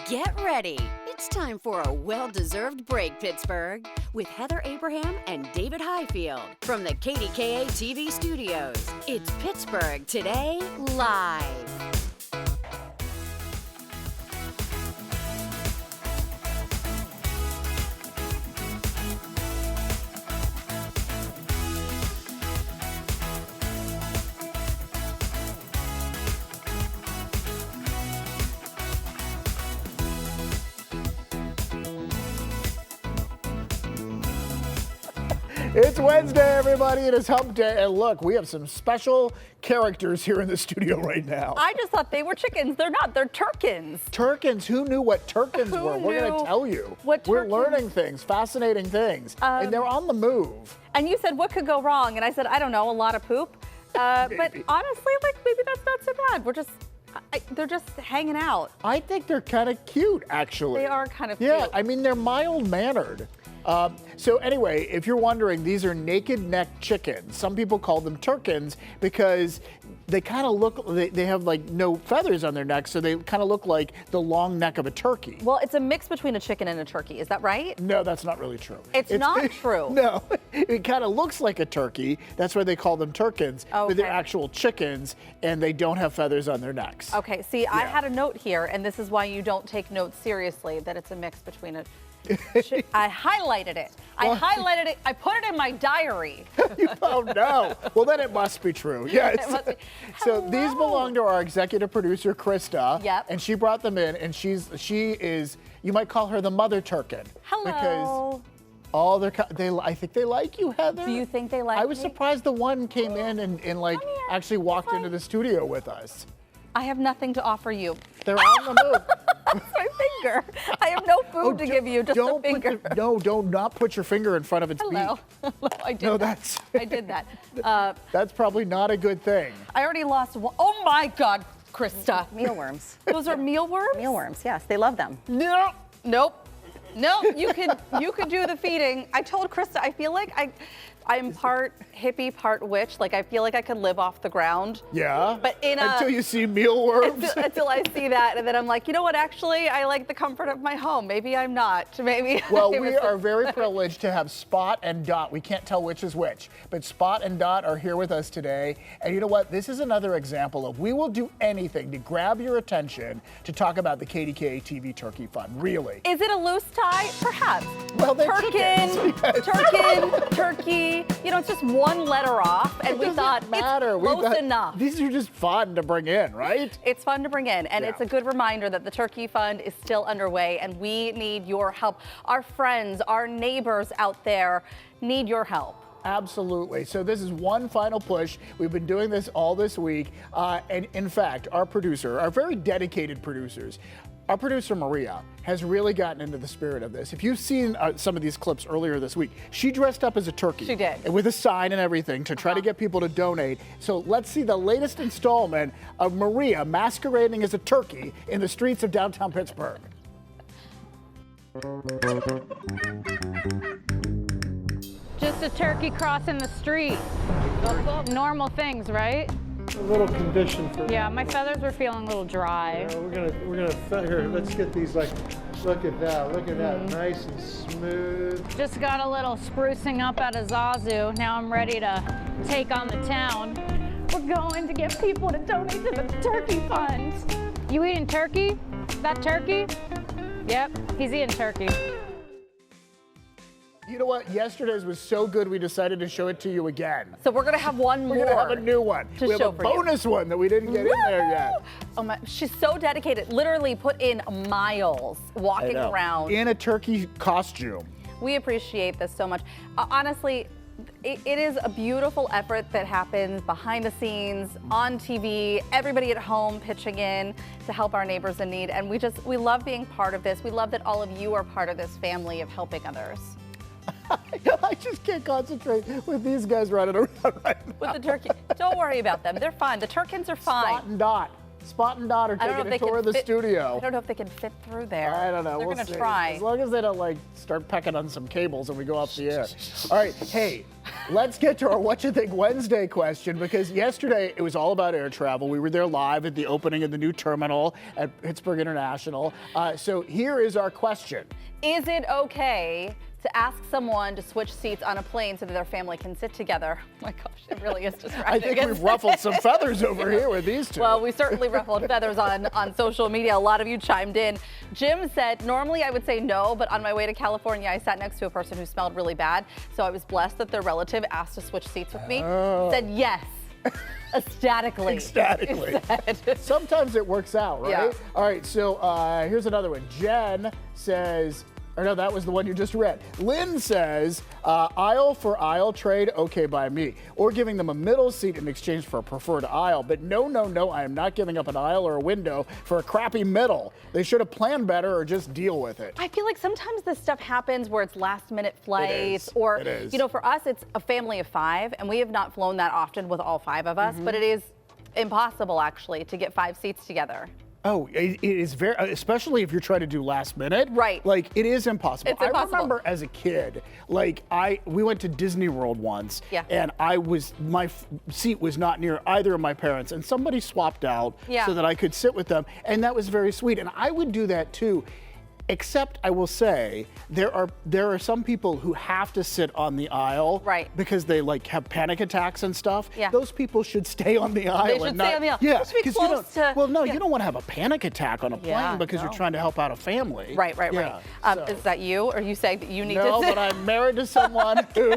Get ready. It's time for a well-deserved break, Pittsburgh, with Heather Abraham and David Highfield from the KDKA-TV studios. It's Pittsburgh Today Live. It's Wednesday, everybody. It is Hump Day. And look, we have some special characters here in the studio right now. I just thought they were chickens. They're not. They're turkins. Turkins. Who knew what turkins were? We're going to tell you. We're learning things, fascinating things. And they're on the move. And you said, what could go wrong? And I said, I don't know, a lot of poop. But honestly, maybe that's not so bad. They're just hanging out. I think they're kind of cute, actually. They are kind of cute. Yeah, I mean, they're mild-mannered. So anyway, if you're wondering, these are naked-necked chickens. Some people call them turkins because they kind of look, they have like no feathers on their neck, so they kind of look like the long neck of a turkey. Well, it's a mix between a chicken and a turkey. Is that right? No, that's not really true. It's not true. No, it kind of looks like a turkey. That's why they call them turkins. Okay. But they're actual chickens, and they don't have feathers on their necks. Okay, see, I had a note here, and this is why you don't take notes seriously, that it's a mix between a... I highlighted it. I put it in my diary. Oh, no. Well, then it must be true. Yes. It must be. So these belong to our executive producer, Krista. Yep. And she brought them in, and she is, you might call her the mother turkin. Hello. Because I think they like you, Heather. Do you think they like me? I was surprised the one came in and like actually walked into the studio with us. I have nothing to offer you. They're on the move. That's my finger. I have no food to give you, just a finger. Don't not put your finger in front of its beak. Hello, I did that. I did that. That's probably not a good thing. I already lost one. Oh my God, Krista. Mealworms. Those are mealworms? Mealworms, yes, they love them. No, nope. No, you could do the feeding. I told Krista, I feel like I'm part hippie, part witch. Like, I feel like I could live off the ground. Yeah? But until you see mealworms? Until I see that, and then I'm like, you know what, actually, I like the comfort of my home. Maybe I'm not. Maybe. Well, we are very privileged to have Spot and Dot. We can't tell which is which, but Spot and Dot are here with us today. And you know what? This is another example of we will do anything to grab your attention to talk about the KDKA-TV Turkey Fund, really. Is it a loose tie? Perhaps. Well, they're turkin, turkey. You know, it's just one letter off, and we thought it's close enough. These are just fun to bring in, right? It's fun to bring in, and it's a good reminder that the Turkey Fund is still underway, and we need your help. Our friends, our neighbors out there need your help. Absolutely. So this is one final push. We've been doing this all this week, and in fact, our producer, our very dedicated producers, our producer, Maria, has really gotten into the spirit of this. If you've seen some of these clips earlier this week, she dressed up as a turkey. She did. With a sign and everything to try to get people to donate. So let's see the latest installment of Maria masquerading as a turkey in the streets of downtown Pittsburgh. Just a turkey crossing the street. Normal things, right? A little condition for. Yeah, my feathers were feeling a little dry. We're gonna here. Let's get these like. Look at that, nice and smooth. Just got a little sprucing up at a Zazu. Now I'm ready to take on the town. We're going to get people to donate to the Turkey Fund. You eating turkey? That turkey? Yep, he's eating turkey. You know what? Yesterday's was so good, we decided to show it to you again. So we're going to have one more. We're going to have a new one. We have a bonus one that we didn't get in there yet. Oh my, she's so dedicated. Literally put in miles walking around. In a turkey costume. We appreciate this so much. Honestly, it is a beautiful effort that happens behind the scenes, on TV, everybody at home pitching in to help our neighbors in need. And we love being part of this. We love that all of you are part of this family of helping others. I just can't concentrate with these guys running around right now. With the turkey. Don't worry about them. They're fine. The turkins are fine. Spot and Dot. Spot and Dot are taking a tour of the studio. I don't know if they can fit through there. I don't know. They're We'll going to see. try. As long as they don't like start pecking on some cables and we go off the air. All right, hey, let's get to our What You Think Wednesday question, because yesterday it was all about air travel. We were there live at the opening of the new terminal at Pittsburgh International. So here is our question. Is it okay to ask someone to switch seats on a plane so that their family can sit together? Oh my gosh, it really is distracting. I think we've ruffled some feathers over here with these two. Well, we certainly ruffled feathers on social media. A lot of you chimed in. Jim said, normally I would say no, but on my way to California, I sat next to a person who smelled really bad. So I was blessed that their relative asked to switch seats with me. Said yes. Ecstatically. Sometimes it works out, right? Yeah. All right, so here's another one. Jen says, or no, that was the one you just read. Lynn says, aisle for aisle trade, okay by me. Or giving them a middle seat in exchange for a preferred aisle. But no, I am not giving up an aisle or a window for a crappy middle. They should have planned better or just deal with it. I feel like sometimes this stuff happens where it's last minute flights or, you know, for us, it's a family of 5 and we have not flown that often with all 5 of us, but it is impossible actually to get 5 seats together. Oh, it is very, especially if you're trying to do last minute. Right. Like, it is impossible. It's impossible. I remember as a kid, like, we went to Disney World once, Yeah. and my seat was not near either of my parents, and somebody swapped out so that I could sit with them, and that was very sweet. And I would do that too. Except I will say there are some people who have to sit on the aisle because they like have panic attacks and stuff. Yeah. Those people should stay on the aisle. They should stay on the aisle. Yeah, They should be close to. Well, no, you don't want to have a panic attack on a plane because you're trying to help out a family. Right. Yeah, Is that you, or you say that you need to? No, but I'm married to someone who.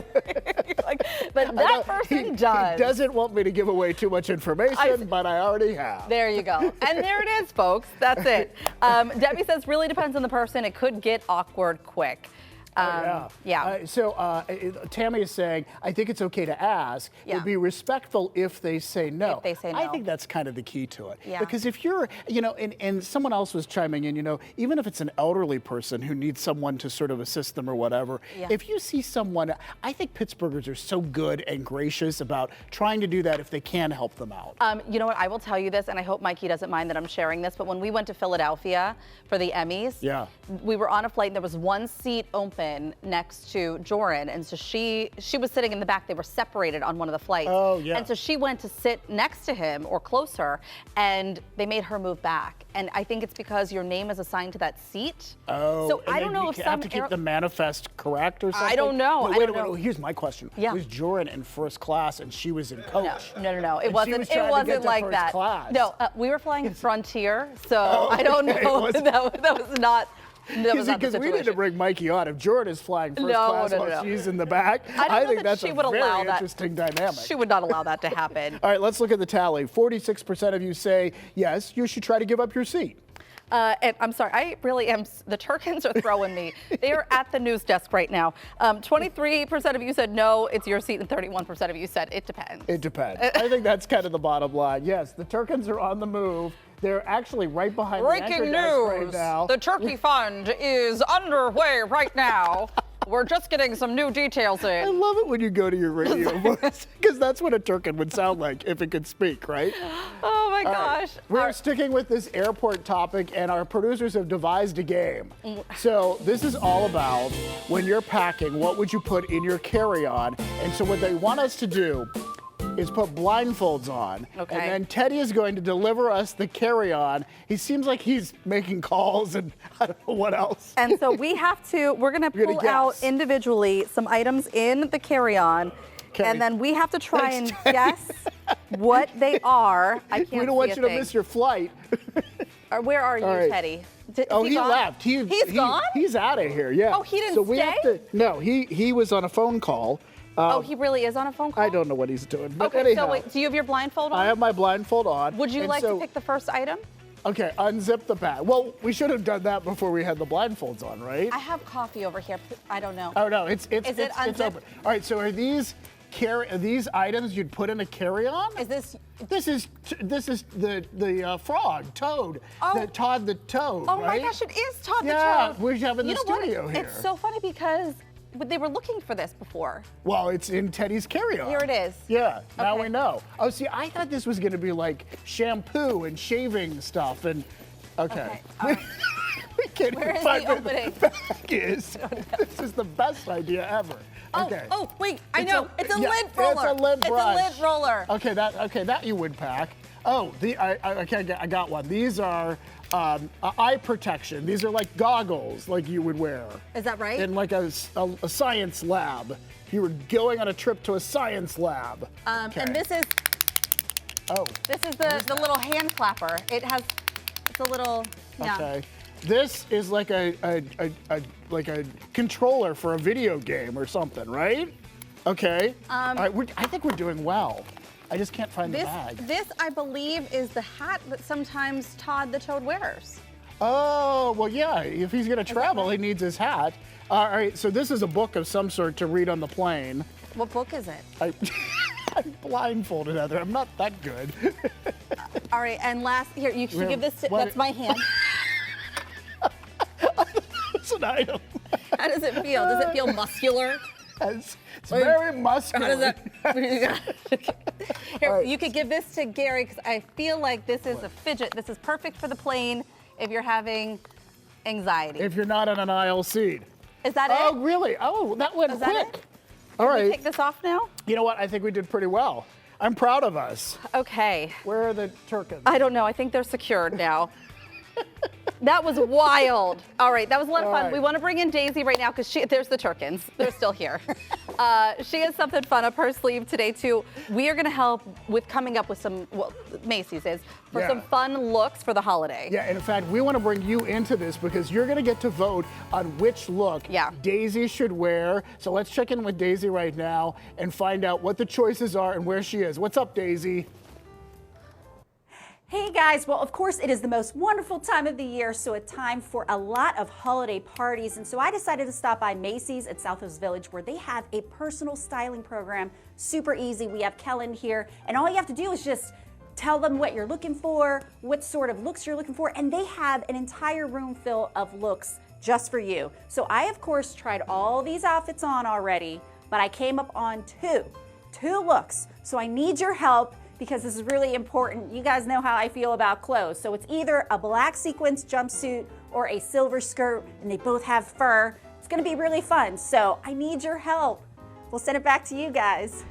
But that person does. He doesn't want me to give away too much information, but I already have. There you go. And there it is, folks. That's it. Debbie says, really depends on the person. It could get awkward quick. So Tammy is saying, I think it's okay to ask, but be respectful if they say no. If they say no. I think that's kind of the key to it. Yeah. Because if you're, and someone else was chiming in, even if it's an elderly person who needs someone to sort of assist them or whatever, if you see someone, I think Pittsburghers are so good and gracious about trying to do that if they can help them out. You know what, I will tell you this, and I hope Mikey doesn't mind that I'm sharing this, but when we went to Philadelphia for the Emmys, we were on a flight and there was one seat open next to Joran, and so she was sitting in the back. They were separated on one of the flights. Oh, yeah. And so she went to sit next to him or closer, and they made her move back. And I think it's because your name is assigned to that seat. Oh, so I don't know if you have to keep the manifest correct or something. I don't know. No, wait. Here's my question. Yeah. Was Joran in first class and she was in coach? No. It wasn't like that. Class. No, we were flying Frontier, so I don't know. That was not. Because we need to bring Mikey on. If Jordan is flying first class while she's in the back, I think that's a very interesting dynamic. She would not allow that to happen. All right, let's look at the tally. 46% of you say, yes, you should try to give up your seat. And I'm sorry, I really am. The Turkins are throwing me. They are at the news desk right now. 23% of you said no, it's your seat, and 31% of you said it depends. It depends. I think that's kind of the bottom line. Yes, the Turkins are on the move. They're actually right behind the anchor desk right now. The Turkey Fund is underway right now. We're just getting some new details in. I love it when you go to your radio voice, because that's what a Turkin would sound like if it could speak, right? Oh my gosh. We're sticking with this airport topic, and our producers have devised a game. So this is all about when you're packing, what would you put in your carry-on? And so what they want us to do is put blindfolds on. Okay. And then Teddy is going to deliver us the carry-on. He seems like he's making calls and I don't know what else. And so we're gonna pull out individually some items in the carry-on. Okay. And then we have to try and guess what they are. I can't see We don't want you to miss your flight. Where are you, Teddy? He left. He's gone? He's out of here, yeah. Oh, he didn't stay? No, he was on a phone call. He really is on a phone call? I don't know what he's doing. But okay, anyhow, so wait, do you have your blindfold on? I have my blindfold on. Would you like to pick the first item? Okay, unzip the bag. Well, we should have done that before we had the blindfolds on, right? I have coffee over here. I don't know. Oh no, it's open. unzipped? All right, so are these items you'd put in a carry-on? Is this? This is the frog, Toad, Todd the Toad. Oh right? my gosh, it is Todd the Toad. Yeah, we have in the studio here. It's so funny because they were looking for this before. Well, it's in Teddy's carry-on. Here it is. Yeah, now Okay. we know. Oh, see, I thought this was gonna be like shampoo and shaving stuff and, okay. We can't Where even is find the where the opening? bag is. This is the best idea ever. Okay. Oh, wait, I know. It's a yeah, lint roller. It's a lint brush. It's a lint roller. Okay, that you would pack. Oh, I got one. These are eye protection. These are like goggles, like you would wear. Is that right? In like a science lab. If you were going on a trip to a science lab. Okay. And this is the little hand clapper. It's a little, yeah. Okay. This is like a controller for a video game or something, right? Okay. All right, I think we're doing well. I just can't find the bag. This, I believe, is the hat that sometimes Todd the Toad wears. Oh, well, yeah. If he's going to travel, he needs his hat. All right, so this is a book of some sort to read on the plane. What book is it? I'm blindfolded, Heather. I'm not that good. All right, and last, here, you should give this to, that's my hand. It's an item. How does it feel? Does it feel muscular? It's very muscular. How does that? Here, right. you could give this to Gary because I feel like this is a fidget. This is perfect for the plane if you're having anxiety. If you're not on an aisle seat. Is that Oh, it? really? Oh, that went Is that quick. it? All Can we right. take this off now? You know what? I think we did pretty well. I'm proud of us. Okay. Where are the turkins? I don't know. I think they're secured now. That was wild. All right, that was a lot of fun. right. We want to bring in Daisy right now because there's the turkins. They're still here. She has something fun up her sleeve today too. We are going to help with coming up with some, well, Macy's is, for Yeah. some fun looks for the holiday. Yeah, and in fact, we want to bring you into this because you're going to get to vote on which look Daisy should wear. So let's check in with Daisy right now and find out what the choices are and where she is. What's up, Daisy? Hey guys, well of course it is the most wonderful time of the year, so a time for a lot of holiday parties, and so I decided to stop by Macy's at Southwest Village where they have a personal styling program. Super easy. We have Kellen here, and all you have to do is just tell them what you're looking for, what sort of looks you're looking for, and they have an entire room full of looks just for you. So I of course tried all these outfits on already, but I came up on two looks. So I need your help, because this is really important. You guys know how I feel about clothes. So it's either a black sequins jumpsuit or a silver skirt, and they both have fur. It's gonna be really fun. So I need your help. We'll send it back to you guys.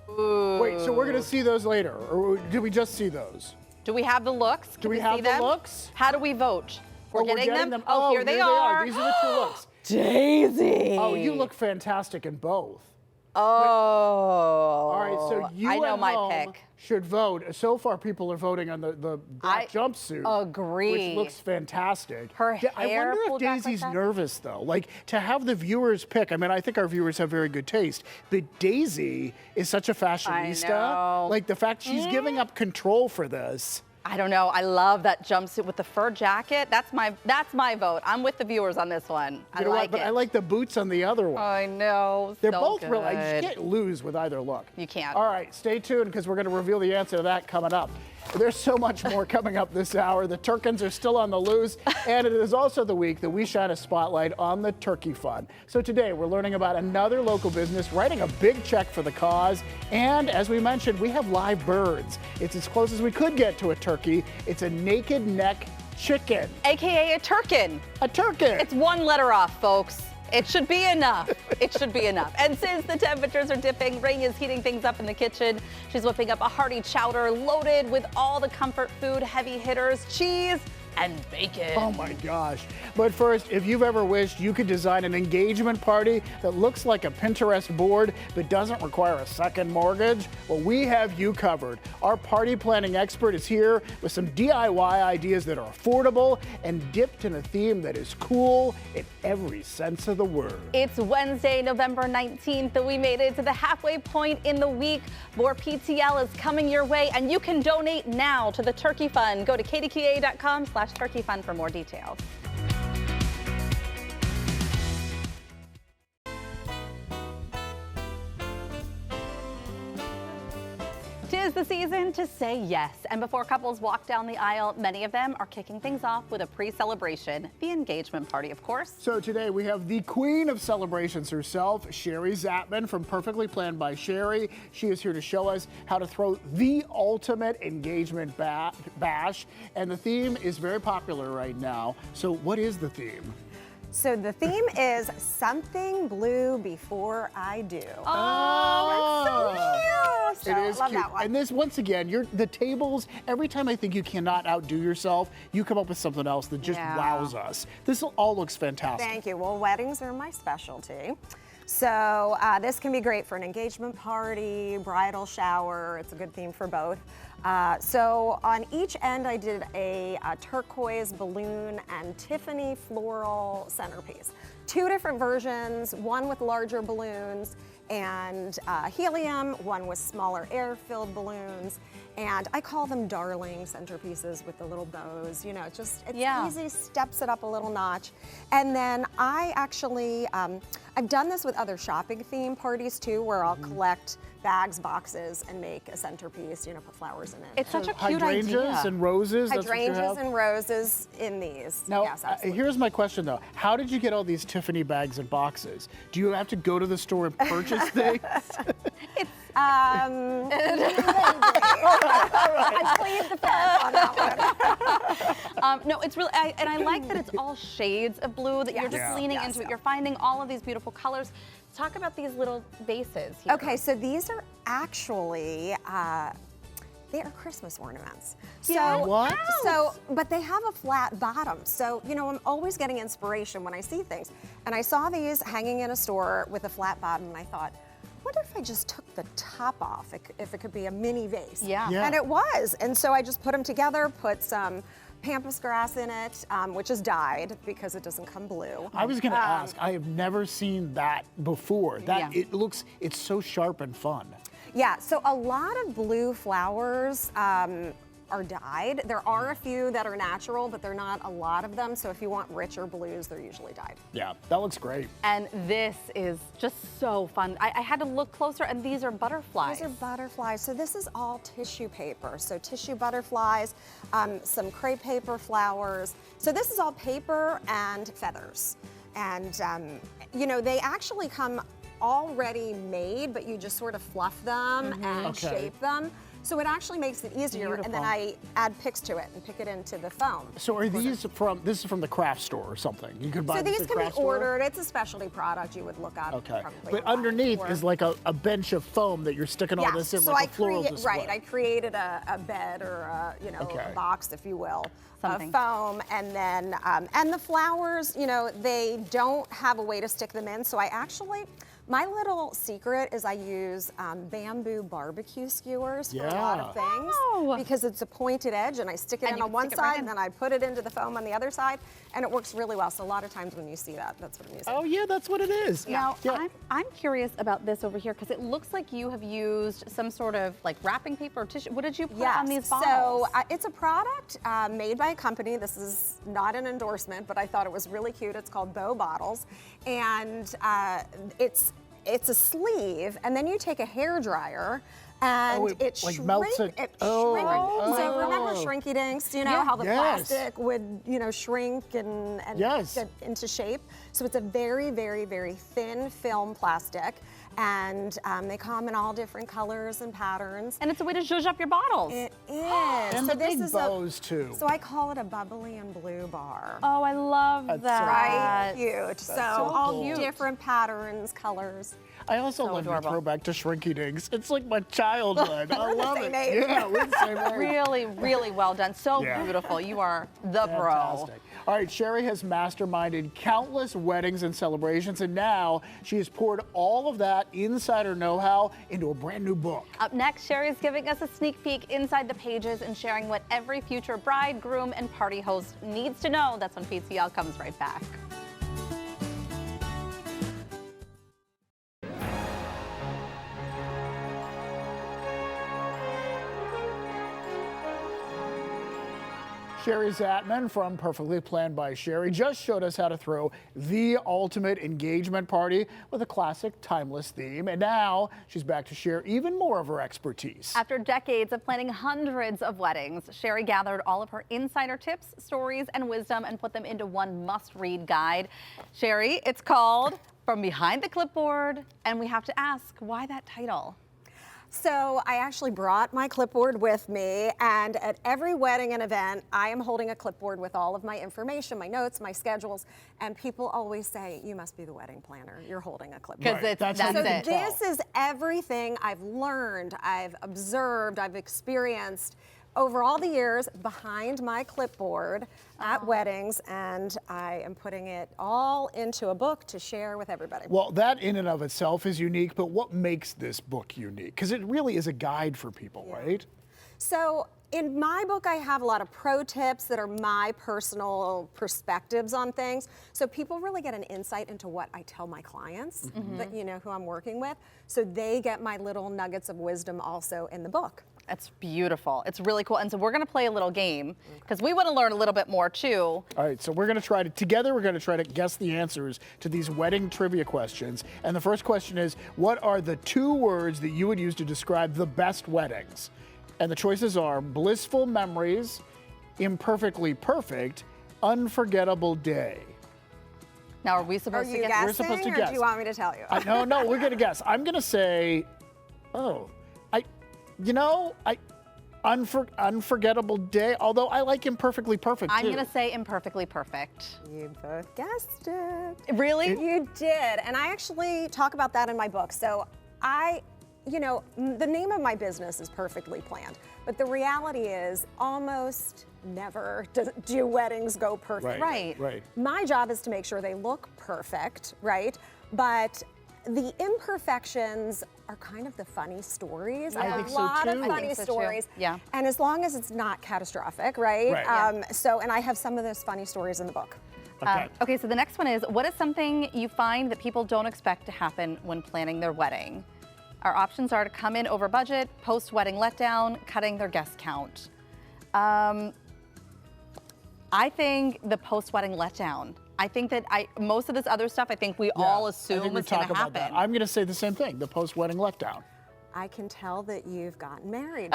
Wait, so we're going to see those later, or did we just see those? Do we have the looks? Do we see have the them? looks? How do we vote? Oh, We're getting them? Oh, here they are. These are the two looks. Daisy. Oh, you look fantastic in both. Oh. All right, so you I know at my home pick. should vote. So far, people are voting on the black jumpsuit. agree. Which looks fantastic. Her I hair wonder if pulled back like Daisy's that. nervous, though. Like, to have the viewers pick. I mean, I think our viewers have very good taste. But Daisy is such a fashionista. know. Like, the fact she's giving up control for this. I don't know. I love that jumpsuit with the fur jacket. That's my vote. I'm with the viewers on this one. You know I what? like But it. I like the boots on the other one. I know. They're so both good. really, you can't lose with either look. You can't. All right, stay tuned because we're going to reveal the answer to that coming up. There's so much more coming up this hour. The turkins are still on the loose, and it is also the week that we shine a spotlight on the turkey fund. So today we're learning about another local business writing a big check for the cause, and as we mentioned, we have live birds. It's as close as we could get to a turkey. It's a naked neck chicken. AKA a turkin. A turkin. It's one letter off, folks. It should be enough. It should be enough. And since the temperatures are dipping, Ring is heating things up in the kitchen. She's whipping up a hearty chowder loaded with all the comfort food heavy hitters, cheese and bacon. Oh my gosh. But first, if you've ever wished you could design an engagement party that looks like a Pinterest board but doesn't require a second mortgage, well, we have you covered. Our party planning expert is here with some DIY ideas that are affordable and dipped in a theme that is cool in every sense of the word. It's Wednesday, November 19th, and we made it to the halfway point in the week. More PTL is coming your way, and you can donate now to the Turkey Fund. Go to KDKA.com/Turkey Fund for more details. Tis is the season to say yes. And before couples walk down the aisle, many of them are kicking things off with a pre-celebration, the engagement party, of course. So today we have the queen of celebrations herself, Sherry Zapman from Perfectly Planned by Sherry. She is here to show us how to throw the ultimate engagement bash. And the theme is very popular right now. So what is the theme? So the theme is something blue before I do. Oh, it's so it cute. is Love cute. that one. And this, once again, the tables, every time I think you cannot outdo yourself, you come up with something else that just wows us. This all looks fantastic. Thank you. Well, weddings are my specialty. So this can be great for an engagement party, bridal shower. It's a good theme for both. So on each end, I did a turquoise balloon and Tiffany floral centerpiece. Two different versions, one with larger balloons and helium, one with smaller air-filled balloons. And I call them darling centerpieces with the little bows. You know, it's easy, steps it up a little notch. And then I actually, I've done this with other shopping theme parties too, where I'll collect bags, boxes, and make a centerpiece, you know, put flowers in it. It's such a cute Hydrangeas idea. and roses, that's what you have? Hydrangeas and roses in these. Now, yes, absolutely. here's my question though. How did you get all these Tiffany bags and boxes? Do you have to go to the store and purchase things? I plead the fifth on that one. No, it's really, and I like that it's all shades of blue, that you're just leaning into it. You're finding all of these beautiful colors. Talk about these little vases here. Okay, so these are actually, they are Christmas ornaments. What? But they have a flat bottom. So, you know, I'm always getting inspiration when I see things. And I saw these hanging in a store with a flat bottom, and I thought, wonder if I just took the top off, if it could be a mini vase. Yeah. And it was. And so I just put them together, put some pampas grass in it, which is dyed because it doesn't come blue. I was gonna ask, I have never seen that before. It's so sharp and fun. Yeah, so a lot of blue flowers are dyed. There are a few that are natural, but they're not a lot of them. So if you want richer blues, they're usually dyed. Yeah, that looks great. And this is just so fun. I had to look closer, and these are butterflies. These are butterflies. So this is all tissue paper. So tissue butterflies, some crepe paper flowers. So this is all paper and feathers. And, you know, they actually come already made, but you just sort of fluff them and shape them. So it actually makes it easier, and then I add picks to it and pick it into the foam. So are these this is from the craft store or something? You could buy So this these at can be craft store? ordered. It's a specialty product you would look up. Okay, Probably but online underneath for. is like a bench of foam that you're sticking all this in, so like a floral display. Right, I created a bed or a, you know, a box, if you will, Something. of foam, and then and the flowers, you know, they don't have a way to stick them in, so I actually. My little secret is I use bamboo barbecue skewers for a lot of things because it's a pointed edge, and I stick it in on one side and then I put it into the foam on the other side, and it works really well. So a lot of times when you see that, that's what I'm using. Oh yeah, that's what it is. Now, I'm curious about this over here because it looks like you have used some sort of like wrapping paper or tissue. What did you put on these bottles? So it's a product made by a company. This is not an endorsement, but I thought it was really cute. It's called Bow Bottles, and it's a sleeve, and then you take a hair dryer and it like melts it. So remember Shrinky Dinks, you know, how the plastic would, you know, shrink and get into shape. So it's a very, very, very thin film plastic, and they come in all different colors and patterns. And it's a way to zhuzh up your bottles. It is. And so the this big is bows too. So I call it a bubbly and blue bar. Oh, I love that. Right? Cute. So all cool. different patterns, colors. I also love your throwback to Shrinky Dinks. It's like my childhood. I love it. Age. Yeah, we're the same age. Really, really well done. So beautiful. You are the pro. Fantastic. All right, Sherry has masterminded countless weddings and celebrations, and now she has poured all of that insider know-how into a brand new book. Up next, Sherry is giving us a sneak peek inside the pages and sharing what every future bride, groom, and party host needs to know. That's when PTL comes right back. Sherry Zatman from Perfectly Planned by Sherry just showed us how to throw the ultimate engagement party with a classic, timeless theme. And now she's back to share even more of her expertise. After decades of planning hundreds of weddings, Sherry gathered all of her insider tips, stories, and wisdom and put them into one must-read guide. Sherry, it's called From Behind the Clipboard, and we have to ask, why that title? So I actually brought my clipboard with me, and at every wedding and event, I am holding a clipboard with all of my information, my notes, my schedules, and people always say, you must be the wedding planner. You're holding a clipboard. Because that's how you can it. tell. This is everything I've learned, I've observed, I've experienced over all the years behind my clipboard at weddings, and I am putting it all into a book to share with everybody. Well, that in and of itself is unique, but what makes this book unique? Because it really is a guide for people, right? So in my book, I have a lot of pro tips that are my personal perspectives on things. So people really get an insight into what I tell my clients, that who I'm working with. So they get my little nuggets of wisdom also in the book. That's beautiful. It's really cool. And so we're going to play a little game because we want to learn a little bit more too. All right, so we're going to try to, together we're going to try to guess the answers to these wedding trivia questions. And the first question is, what are the 2 words that you would use to describe the best weddings? And the choices are blissful memories, imperfectly perfect, unforgettable day. Now, are we supposed to guess? We're supposed to or guess. do you want me to tell you? No, we're going to guess. I'm going to say, unforgettable day, although I like imperfectly perfect too. I'm going to say imperfectly perfect. You both guessed it. Really? You did, and I actually talk about that in my book. So the name of my business is Perfectly Planned, but the reality is almost never do weddings go perfect. Right. My job is to make sure they look perfect, right? But the imperfections are kind of the funny stories. I have a lot of funny stories. Yeah. And as long as it's not catastrophic, right? And I have some of those funny stories in the book. Okay, so the next one is, what is something you find that people don't expect to happen when planning their wedding? Our options are to come in over budget, post-wedding letdown, cutting their guest count. I think the post-wedding letdown. I think that most of this other stuff, I think we all assume is going to happen. I'm going to say the same thing, the post-wedding letdown. I can tell that you've gotten married.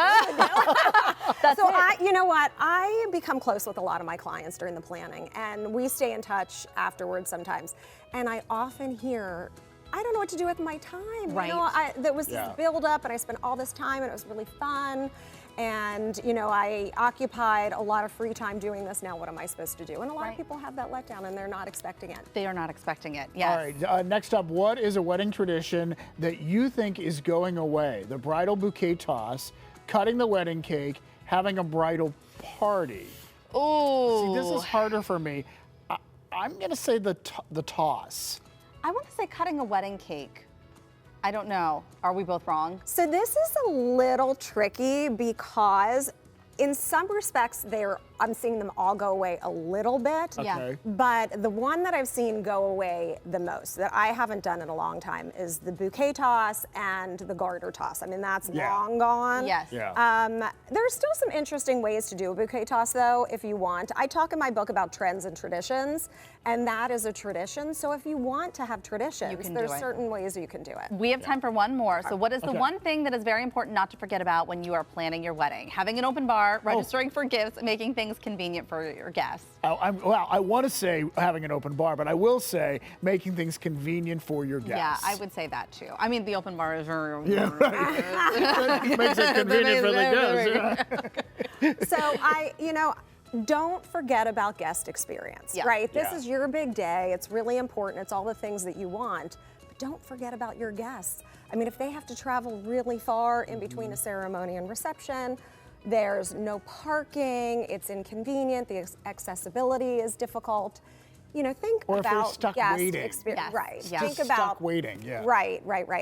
You know what? I become close with a lot of my clients during the planning, and we stay in touch afterwards sometimes. And I often hear, I don't know what to do with my time. Right. There was this build up, and I spent all this time, and it was really fun. And I occupied a lot of free time doing this. Now what am I supposed to do? And a lot of people have that letdown, and they're not expecting it. They are not expecting it, yes. All right, next up, what is a wedding tradition that you think is going away? The bridal bouquet toss, cutting the wedding cake, having a bridal party. Ooh. See, this is harder for me. I'm going to say the toss. I want to say cutting a wedding cake. I don't know. Are we both wrong? So this is a little tricky because in some respects I'm seeing them all go away a little bit. Okay. But the one that I've seen go away the most, that I haven't done in a long time, is the bouquet toss and the garter toss. I mean, that's long gone. Yes. Yeah. There's still some interesting ways to do a bouquet toss, though, if you want. I talk in my book about trends and traditions, and that is a tradition. So if you want to have traditions, there's certain ways you can do it. We have time for one more. So what is the one thing that is very important not to forget about when you are planning your wedding? Having an open bar, registering for gifts, making things convenient for your guests. I want to say having an open bar, but I will say making things convenient for your guests. Yeah, I would say that too. I mean, the open bar is very... Yeah, right. Makes it convenient for the guests. So don't forget about guest experience, right? This is your big day. It's really important. It's all the things that you want, but don't forget about your guests. I mean, if they have to travel really far in between a ceremony and reception, there's no parking, it's inconvenient, the accessibility is difficult. Think or about if they're stuck waiting. Experience. Right. Yeah. Think Stuck about waiting, yeah. Right.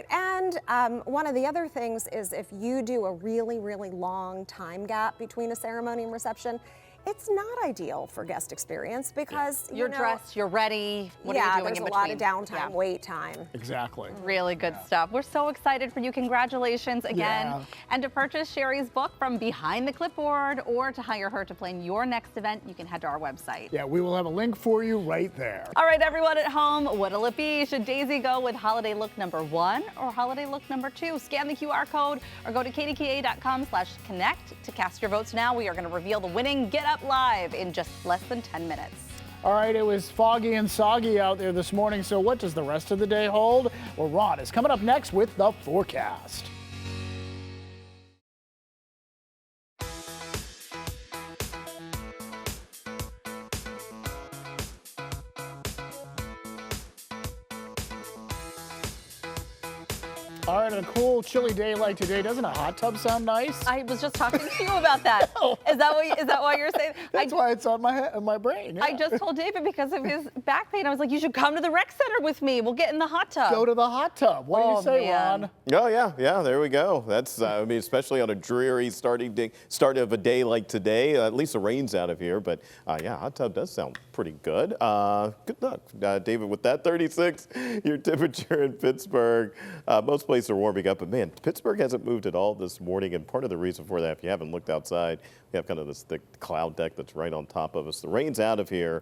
And one of the other things is if you do a really, really long time gap between a ceremony and reception, it's not ideal for guest experience because you're dressed, you're ready. What are you doing there's in a between? lot of downtime, wait time. Exactly. Really good stuff. We're so excited for you. Congratulations again. Yeah. And to purchase Sherry's book from Behind the Clipboard or to hire her to plan your next event, you can head to our website. Yeah, we will have a link for you right there. All right, everyone at home, what'll it be? Should Daisy go with holiday look number 1 or holiday look number 2? Scan the QR code or go to KDKA.com/connect to cast your votes now. We are going to reveal the winning Get Up Live in just less than 10 minutes. All right, it was foggy and soggy out there this morning, so what does the rest of the day hold? Well, Ron is coming up next with the forecast. All right, on a cool, chilly day like today, doesn't a hot tub sound nice? I was just talking to you about that. Is that why you're saying? That's why it's on my brain. Yeah. I just told David because of his back pain. I was like, you should come to the rec center with me. We'll get in the hot tub. Go to the hot tub. What do you say, man. Ron? Oh yeah, there we go. That's I mean, especially on a dreary start of a day like today. At least the rain's out of here, but yeah, hot tub does sound pretty good. Good luck, David, with that 36. Your temperature in Pittsburgh. Most places are warming up, but man, Pittsburgh hasn't moved at all this morning, and part of the reason for that, if you haven't looked outside, we have kind of this thick cloud deck that's right on top of us. The rain's out of here.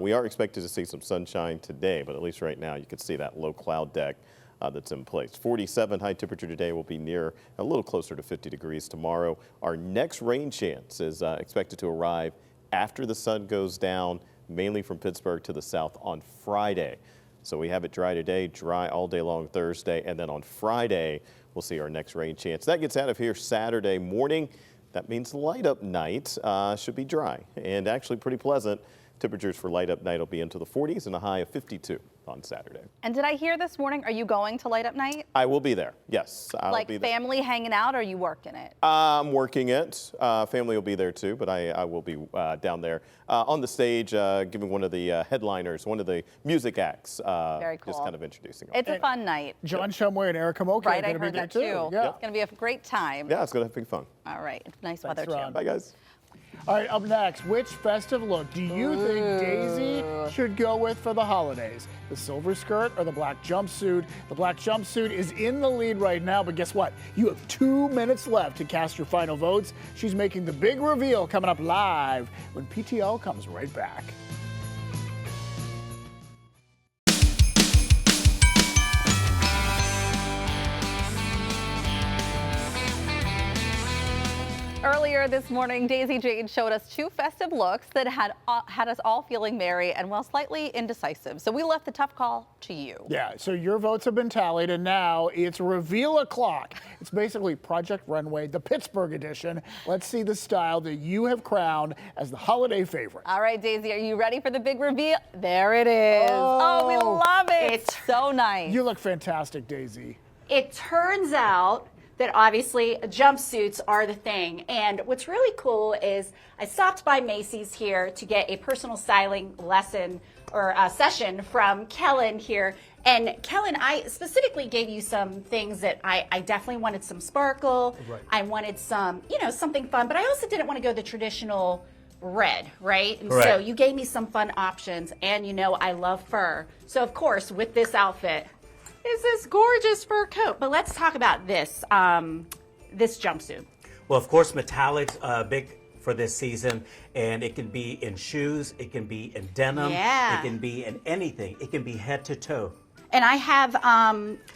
We are expected to see some sunshine today, but at least right now you can see that low cloud deck that's in place. 47 high temperature today, will be near a little closer to 50 degrees tomorrow. Our next rain chance is expected to arrive after the sun goes down, mainly from Pittsburgh to the south on Friday. So we have it dry today, dry all day long Thursday, and then on Friday, we'll see our next rain chance. That gets out of here Saturday morning. That means light up night should be dry and actually pretty pleasant. Temperatures for light up night will be into the 40s and a high of 52 on Saturday. And did I hear this morning, are you going to light up night? I will be there, yes. Like family hanging out, or are you working it? I'm working it. Family will be there too, but I will be down there on the stage giving one of the headliners, one of the music acts. Very cool. Just kind of introducing them. It's a fun night. John Shumway and Erica Moke Right, are I going to be heard there that too. too. Yeah. It's going to be a great time. Yeah, it's going to be fun. All right, nice Thanks, weather Ron. too. Bye, guys. All right, up next, which festive look do you think Daisy should go with for the holidays? The silver skirt or the black jumpsuit? The black jumpsuit is in the lead right now, but guess what? You have 2 minutes left to cast your final votes. She's making the big reveal coming up live when PTL comes right back. Earlier this morning, Daisy Jane showed us 2 festive looks that had us all feeling merry and, well, slightly indecisive. So we left the tough call to you. Yeah, so your votes have been tallied, and now it's reveal o'clock. It's basically Project Runway, the Pittsburgh edition. Let's see the style that you have crowned as the holiday favorite. All right, Daisy, are you ready for the big reveal? There it is. Oh, we love it. It's so nice. You look fantastic, Daisy. It turns out that obviously jumpsuits are the thing. And what's really cool is I stopped by Macy's here to get a personal styling lesson or a session from Kellen here. And Kellen, I specifically gave you some things that I definitely wanted some sparkle. Right. I wanted some, something fun, but I also didn't want to go the traditional red, right? And so you gave me some fun options, and I love fur. So of course, with this outfit, is this gorgeous fur coat. But let's talk about this, this jumpsuit. Well, of course, metallic's big for this season, and it can be in shoes, it can be in denim, it can be in anything. It can be head to toe. And I have,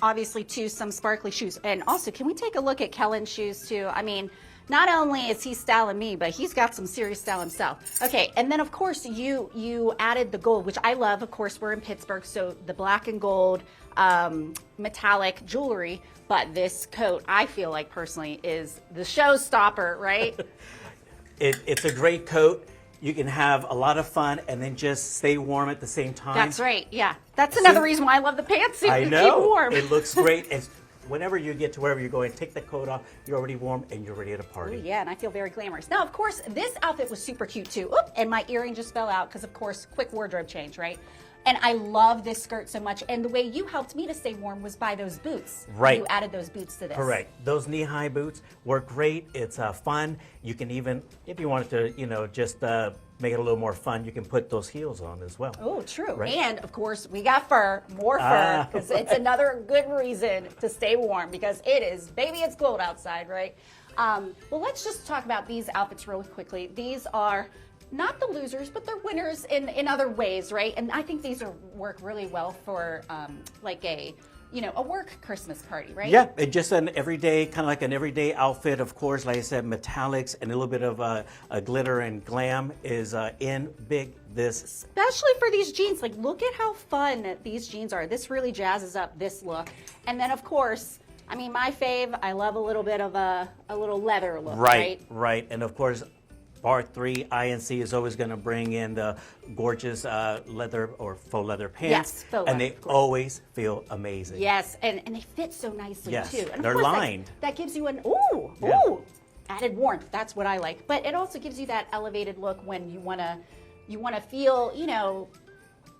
obviously, too, some sparkly shoes. And also, can we take a look at Kellen's shoes, too? I mean, not only is he styling me, but he's got some serious style himself. Okay, and then, of course, you added the gold, which I love. Of course, we're in Pittsburgh, so the black and gold metallic jewelry. But this coat, I feel like, personally, is the showstopper, right? It's a great coat. You can have a lot of fun and then just stay warm at the same time. That's right, yeah. That's another reason why I love the pantsuit. I to know. keep warm. It looks great. And whenever you get to wherever you're going, take the coat off. You're already warm and you're ready to party. Ooh, yeah, and I feel very glamorous. Now, of course, this outfit was super cute too. Oop, and my earring just fell out because, of course, quick wardrobe change, right? And I love this skirt so much. And the way you helped me to stay warm was by those boots. Right. You added those boots to this. Correct. Those knee-high boots work great. It's fun. You can even, if you wanted to, you know, just make it a little more fun, you can put those heels on as well. Oh, true. Right. And of course, we got fur, more fur, because it's another good reason to stay warm because it is, baby, it's cold outside, right? Well, let's just talk about these outfits really quickly. These are not the losers, but they're winners in other ways, right? And I think these work really well for like a work Christmas party, right? Yeah, it's just an everyday, kind of like an everyday outfit. Of course, like I said, metallics and a little bit of a glitter and glam is in big this. Especially for these jeans. Like, look at how fun these jeans are. This really jazzes up this look. And then, of course, I mean, my fave, I love a little bit of a little leather look, right? Right. And of course, Bar 3 INC is always going to bring in the gorgeous leather or faux leather pants. Yes, faux and leather, they always feel amazing. Yes, and they fit so nicely, yes, too. And they're of course, lined. That gives you an, added warmth. That's what I like. But it also gives you that elevated look when you want to feel, you know,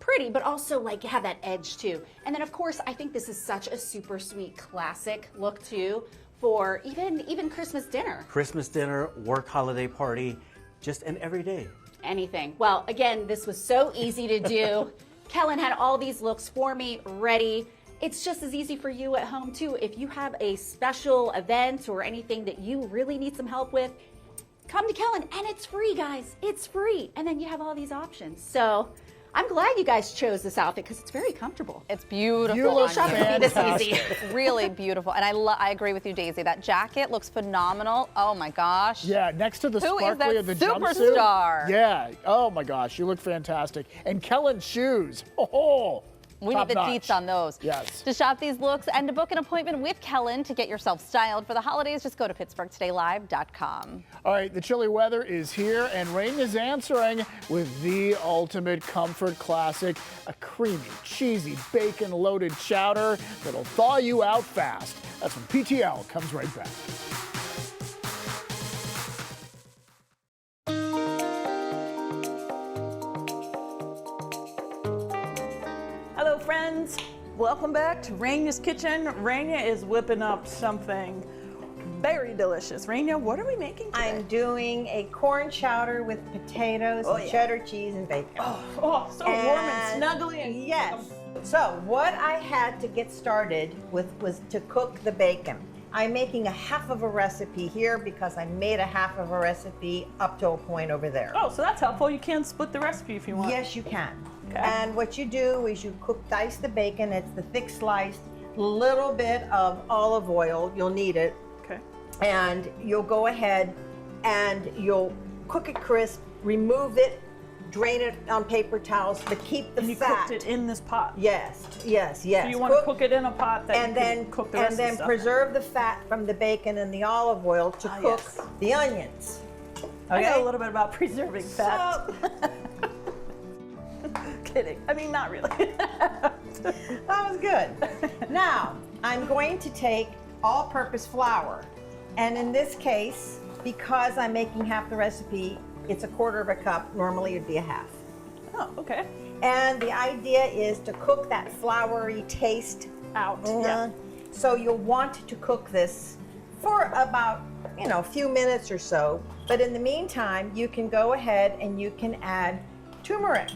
pretty, but also like have that edge, too. And then, of course, I think this is such a super sweet classic look, too, for even Christmas dinner. Christmas dinner, work holiday party, just an everyday. Anything. Well, again, this was so easy to do. Kellen had all these looks for me ready. It's just as easy for you at home, too. If you have a special event or anything that you really need some help with, come to Kellen, and it's free, guys. It's free. And then you have all these options. So I'm glad you guys chose this outfit because it's very comfortable. It's beautiful. You look on you. fantastic. It's really beautiful. And I agree with you, Daisy. That jacket looks phenomenal. Oh my gosh. Yeah, next to the Who is sparkly that of the superstar? jumpsuit. Yeah. Oh my gosh, you look fantastic. And Kellen's shoes. Oh. We need the deets on those. Yes. To shop these looks and to book an appointment with Kellen to get yourself styled for the holidays, just go to PittsburghTodayLive.com. All right, the chilly weather is here, and rain is answering with the ultimate comfort classic, a creamy, cheesy, bacon-loaded chowder that'll thaw you out fast. That's when PTL comes right back. Hello friends, welcome back to Rainia's Kitchen. Rainia is whipping up something very delicious. Rainia, what are we making today? I'm doing a corn chowder with potatoes and cheddar cheese and bacon. Oh, so warm and snuggly. And yes. So what I had to get started with was to cook the bacon. I'm making a half of a recipe here because I made a half of a recipe up to a point over there. Oh, so that's helpful. You can split the recipe if you want. Yes, you can. Okay. And what you do is you dice the bacon. It's the thick sliced, little bit of olive oil. You'll need it. Okay. And you'll go ahead and you'll cook it crisp, remove it, drain it on paper towels, but keep the and you fat. cooked it in this pot. Yes. So you want to cook it in a pot that and you then can cook the rest and then of the stuff preserve the fat from the bacon and the olive oil to cook the onions. I know a little bit about preserving fat. Kidding. I mean, not really. That was good. Now, I'm going to take all-purpose flour. And in this case, because I'm making half the recipe, it's a quarter of a cup. Normally it'd be a half. Oh, okay. And the idea is to cook that floury taste out. Yeah. So you'll want to cook this for about, a few minutes or so. But in the meantime, you can go ahead and you can add turmeric.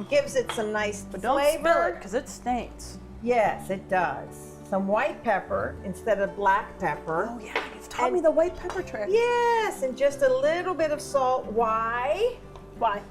Gives it some nice But don't flavor. spill it because it stains. Yes, it does. Some white pepper instead of black pepper. Oh yeah, you've taught me the white pepper trick. Yes, and just a little bit of salt. Why? Why?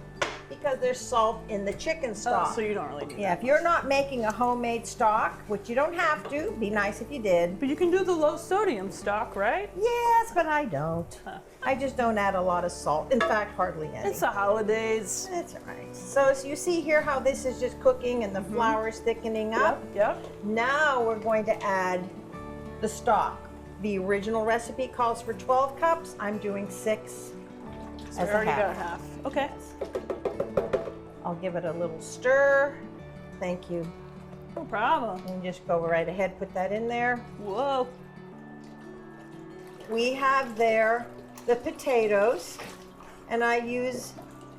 Because there's salt in the chicken stock. Oh, so you don't really do Yeah, that. if you're not making a homemade stock, which you don't have to, be nice if you did. But you can do the low sodium stock, right? Yes, but I don't. I just don't add a lot of salt. In fact, hardly any. It's the holidays. That's all right. So you see here how this is just cooking and the flour is thickening up? Yep. Now we're going to add the stock. The original recipe calls for 12 cups. I'm doing 6 So as we a already half. got half. Okay. I'll give it a little stir. Thank you. No problem. And just go right ahead, put that in there. Whoa. We have there the potatoes, and I use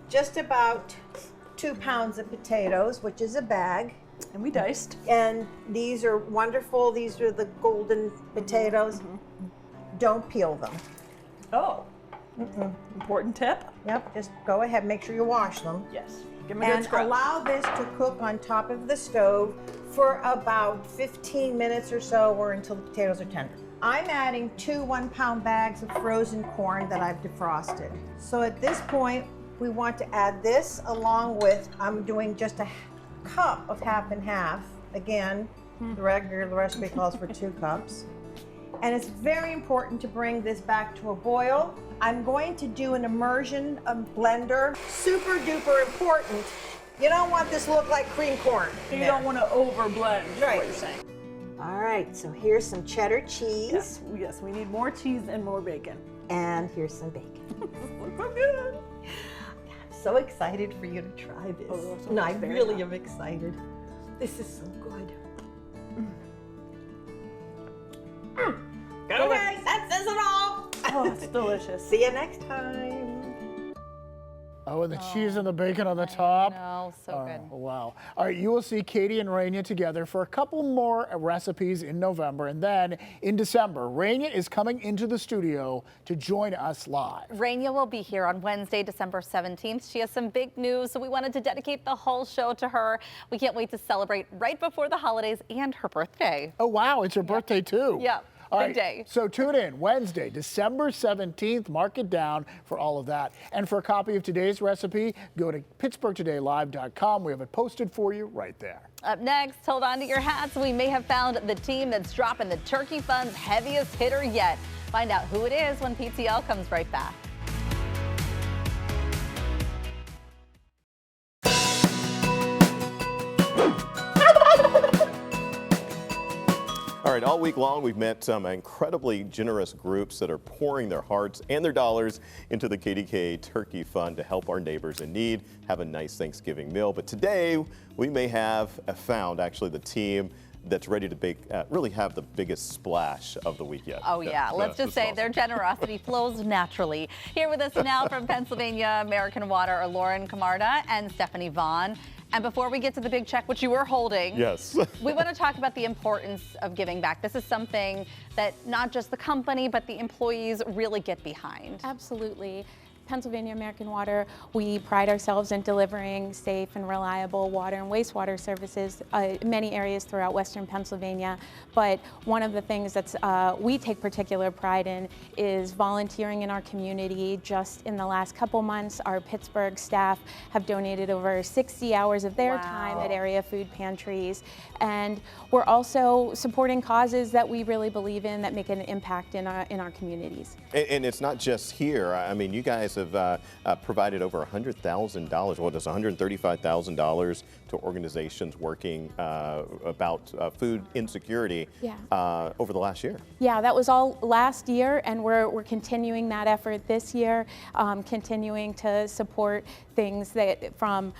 just about 2 pounds of potatoes, which is a bag. And we diced. And these are wonderful. These are the golden potatoes. Don't peel them. Oh, important tip. Yep, just go ahead, make sure you wash them. Yes, give them a good And scrub. allow this to cook on top of the stove for about 15 minutes or so, or until the potatoes are tender. I'm adding 2 1-pound bags of frozen corn that I've defrosted. So at this point, we want to add this along with, I'm doing just a cup of half and half. Again, the recipe calls for 2 cups. And it's very important to bring this back to a boil. I'm going to do an immersion blender. Super duper important. You don't want this to look like cream corn. You don't want to over blend, is what you're saying. All right, so here's some cheddar cheese. Yes, we need more cheese and more bacon. And here's some bacon. Looks so good. So excited for you to try this. Oh, so no, I very really hot. am excited. This is so good. Okay, that says it all. Oh, it's delicious. See you next time. Oh, and the cheese and the bacon on the top. No, so good. Wow. All right, you will see Katie and Raina together for a couple more recipes in November. And then in December, Raina is coming into the studio to join us live. Raina will be here on Wednesday, December 17th. She has some big news, so we wanted to dedicate the whole show to her. We can't wait to celebrate right before the holidays and her birthday. Oh, wow, it's her birthday too. Yeah. All Big right, day. so tune in Wednesday, December 17th. Mark it down for all of that. And for a copy of today's recipe, go to PittsburghTodayLive.com. We have it posted for you right there. Up next, hold on to your hats. We may have found the team that's dropping the turkey fun's heaviest hitter yet. Find out who it is when PTL comes right back. All right, all week long we've met some incredibly generous groups that are pouring their hearts and their dollars into the KDKA Turkey Fund to help our neighbors in need have a nice Thanksgiving meal. But today we may have found actually the team that's ready to really have the biggest splash of the week yet. Oh yeah, let's just say their generosity flows naturally. Here with us now from Pennsylvania American Water are Lauren Camarda and Stephanie Vaughn. And before we get to the big check, which you were holding, yes, we want to talk about the importance of giving back. This is something that not just the company, but the employees really get behind. Absolutely. Pennsylvania American Water, we pride ourselves in delivering safe and reliable water and wastewater services in many areas throughout Western Pennsylvania. But one of the things that we take particular pride in is volunteering in our community. Just in the last couple months, our Pittsburgh staff have donated over 60 hours of their time at area food pantries. And we're also supporting causes that we really believe in that make an impact in our communities. And it's not just here. I mean, you guys have provided over $100,000, what is $135,000 to organizations working about food insecurity over the last year. Yeah, that was all last year, and we're continuing that effort this year, continuing to support things that from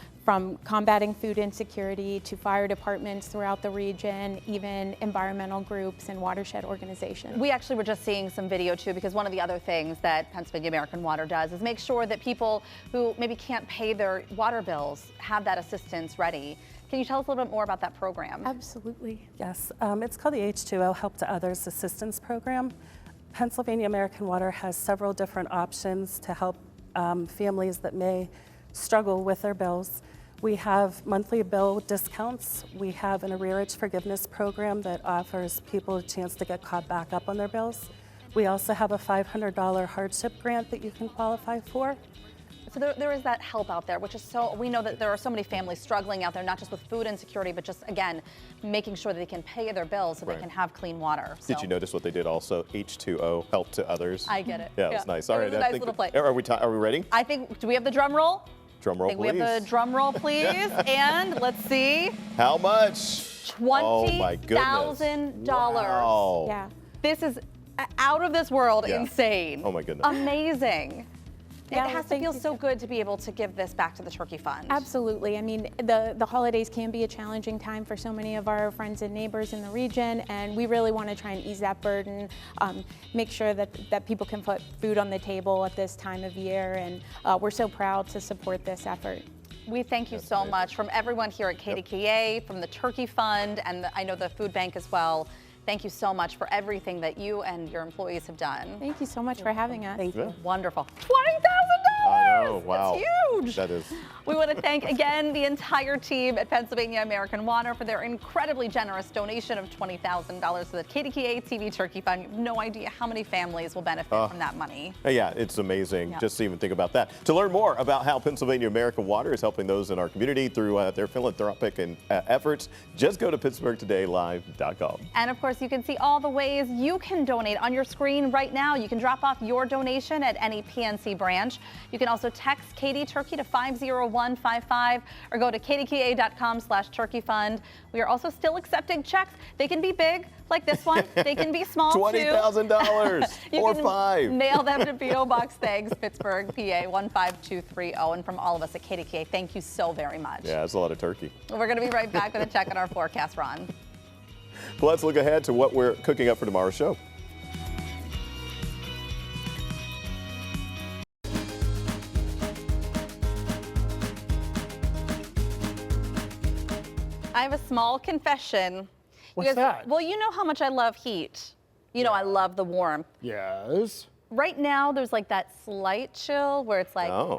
combating food insecurity to fire departments throughout the region, even environmental groups and watershed organizations. We actually were just seeing some video too, because one of the other things that Pennsylvania American Water does is make sure that people who maybe can't pay their water bills have that assistance ready. Can you tell us a little bit more about that program? Absolutely. Yes, it's called the H2O Help to Others Assistance Program. Pennsylvania American Water has several different options to help families that may struggle with their bills. We have monthly bill discounts. We have an arrearage forgiveness program that offers people a chance to get caught back up on their bills. We also have a $500 hardship grant that you can qualify for. So there is that help out there, which is so, we know that there are so many families struggling out there, not just with food insecurity, but just, again, making sure that they can pay their bills so they can have clean water. So. Did you notice what they did also? H2O, help to others. I get it. Yeah, it was nice. All right, it was a nice little play. Are we ready? I think, do we have the drum roll? Drum roll, I think please. we have the drum roll, please. And let's see. How much? $20,000. Wow. Yeah. This is out of this world insane. Oh my goodness. Amazing. Yeah, it has to feel so good to be able to give this back to the Turkey Fund. Absolutely. I mean, the holidays can be a challenging time for so many of our friends and neighbors in the region, and we really want to try and ease that burden, make sure that people can put food on the table at this time of year, and we're so proud to support this effort. We thank you so much from everyone here at KDKA, from the Turkey Fund, and I know the food bank as well. Thank you so much for everything that you and your employees have done. Thank you so much for having us. Thank Yeah. you. Wonderful. $20,000! I know, wow. That's huge. That is. We want to thank again the entire team at Pennsylvania American Water for their incredibly generous donation of $20,000 to the KDKA-TV Turkey Fund. You have no idea how many families will benefit from that money. Yeah, it's amazing just to even think about that. To learn more about how Pennsylvania American Water is helping those in our community through their philanthropic efforts, just go to PittsburghTodayLive.com. And of course, you can see all the ways you can donate on your screen right now. You can drop off your donation at any PNC branch. You can also text KD Turkey to 50155 or go to kdka.com/turkey fund. We are also still accepting checks. They can be big, like this one. They can be small, $20,000 or $5. Mail them to P.O. Box Thanks, Pittsburgh, PA 15230. And from all of us at KDKA, thank you so very much. Yeah, that's a lot of turkey. We're going to be right back with a check on our forecast, Ron. Well, let's look ahead to what we're cooking up for tomorrow's show. I have a small confession. What's that? Well, you know how much I love heat. You know, I love the warmth. Yes. Right now, there's like that slight chill where it's like, okay,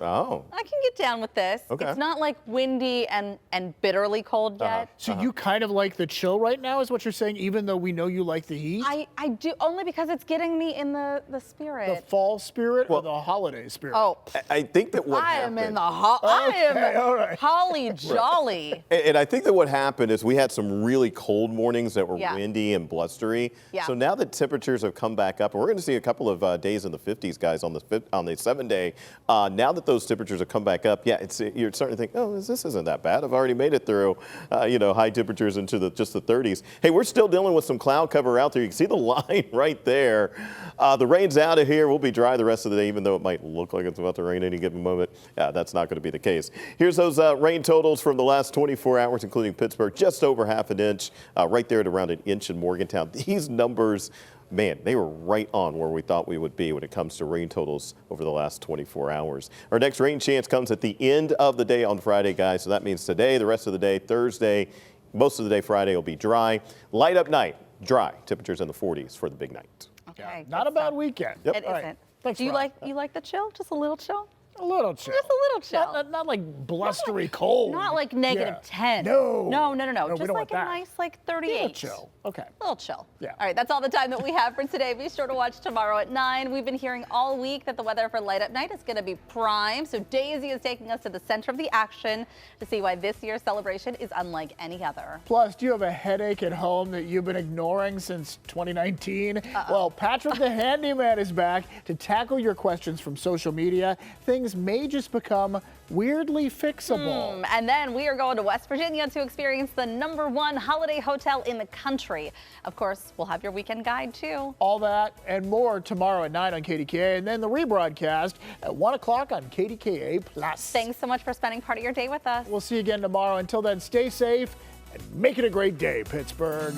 I can get down with this. Okay. It's not like windy and bitterly cold yet. So you kind of like the chill right now is what you're saying, even though we know you like the heat? I do, only because it's getting me in the spirit. The fall spirit or the holiday spirit? Oh, I think that what I happened. am in the I am all right. holly jolly. And I think that what happened is we had some really cold mornings that were windy and blustery. Yeah. So now that temperatures have come back up, and we're going to see a couple of days in the 50s, guys, on the 7-day. Now that those temperatures have come back up, you're starting to think, oh, this isn't that bad. I've already made it through, high temperatures into just the 30s. Hey, we're still dealing with some cloud cover out there. You can see the line right there. The rain's out of here. We'll be dry the rest of the day, even though it might look like it's about to rain any given moment. That's not going to be the case. Here's those rain totals from the last 24 hours, including Pittsburgh, just over half an inch, right there at around an inch in Morgantown. These numbers, man, they were right on where we thought we would be when it comes to rain totals over the last 24 hours. Our next rain chance comes at the end of the day on Friday, guys. So that means today, the rest of the day, Thursday, most of the day Friday will be dry. Light up night, dry. Temperatures in the 40s for the big night. Okay. Not a bad weekend. It isn't. Thanks, Do you Ron. like the chill? Just a little chill? A little chill. Just a little chill. Not like blustery cold. Not like negative 10. No. No. we Just don't like want a that. nice 38. Little chill. Okay. A little chill. Yeah. All right, that's all the time that we have for today. Be sure to watch tomorrow at 9. We've been hearing all week that the weather for Light Up Night is going to be prime. So Daisy is taking us to the center of the action to see why this year's celebration is unlike any other. Plus, do you have a headache at home that you've been ignoring since 2019? Well, Patrick the Handyman is back to tackle your questions from social media. Things may just become weirdly fixable. And then we are going to West Virginia to experience the #1 holiday hotel in the country. Of course, we'll have your weekend guide too. All that and more tomorrow at 9 on KDKA, and then the rebroadcast at 1 o'clock on KDKA+. Thanks so much for spending part of your day with us. We'll see you again tomorrow. Until then, stay safe and make it a great day, Pittsburgh.